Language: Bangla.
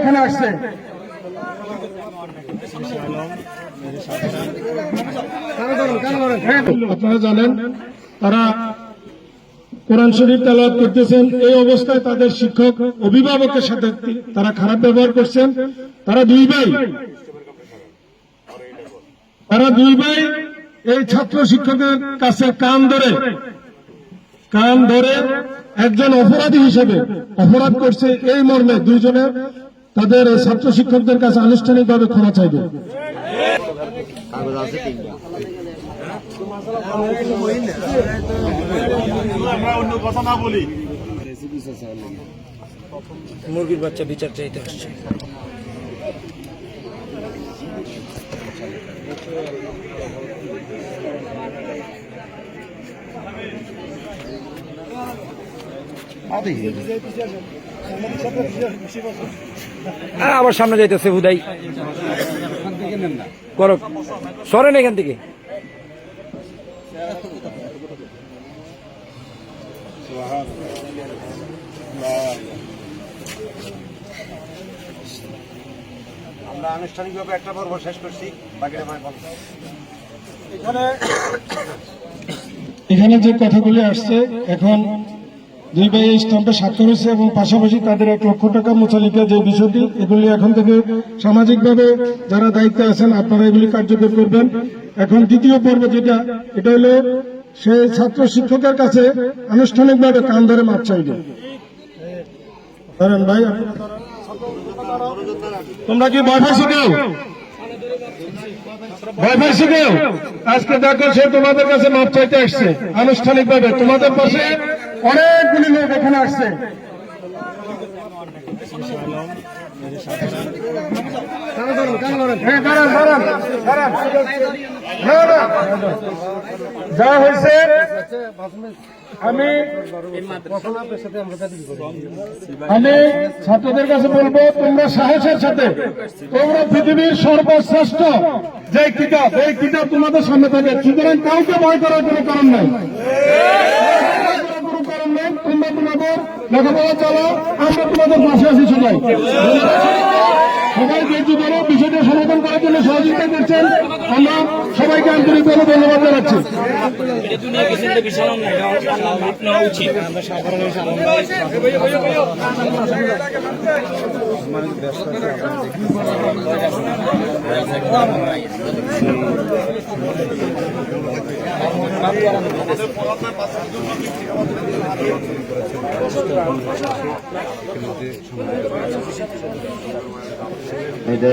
এখানে আসছে। আপনারা জানেন তারা কোরআন শরীফ তেলাওয়াত করতেছেন, এই অবস্থায় তাদের শিক্ষক অভিভাবকের সাথে তারা খারাপ ব্যবহার করছেন। তারা দুই ভাই এই ছাত্র শিক্ষকের কাছে কান ধরে একজন অপরাধী হিসেবে অপরাধ করছে, এই মর্মে দুইজনে তাদের ছাত্র শিক্ষকদের কাছে আনুষ্ঠানিকভাবে ক্ষমা চাইবে। মুরগির বাচ্চা বিচার চাইতে আসছে। আবার সামনে যাইতেছে হুদাই করো, সরেন এখান থেকে। আমরা আনুষ্ঠানিকভাবে একটা পর্ব শেষ করছি, বাকিটা এখানে যে কথাগুলি আসছে, এখন দুই ভাই এই স্ট্যাম্পে স্বাক্ষর হয়েছে এবং পাশাপাশি তাদের 1 লক্ষ টাকা মুচালিকা যে বিষয়টি, এগুলি এখন থেকে সামাজিকভাবে যারা দায়িত্বে আছেন আপনারা এগুলি কার্যকর করবেন। এখন দ্বিতীয় পর্ব যেটা, এটা হলো সেই ছাত্র শিক্ষকের কাছে আনুষ্ঠানিকভাবে কান ধরে মাপ চাইবে। ধরেন ভাই, তোমরা কি ভয় পাইছো কেউ? আজকে দেখো সে তোমাদের কাছে মাপ চাইতে আসছে আনুষ্ঠানিকভাবে। তোমাদের পাশে অনেকগুলি লোক এখানে আসছে। যা হয়েছে আমি ছাত্রদের কাছে বলবো, তোমরা সাহসের সাথে, তোমরা পৃথিবীর সর্বশ্রেষ্ঠ যে কিতাব, এই কিতাব তোমাদের সামনে থাকে, সুতরাং কাউকে ভয় করার কোনো কারণ নাই। তোমরা তোমাদের লেখাপড়া চালাও, আমরা তোমাদের পাশে আছি। সবাই ধৈর্য ধরে বিষয়টা সমাধান করার জন্য সহযোগিতা করছেন, আমরা সবাইকে আন্তরিকভাবে ধন্যবাদ জানাচ্ছি। এটা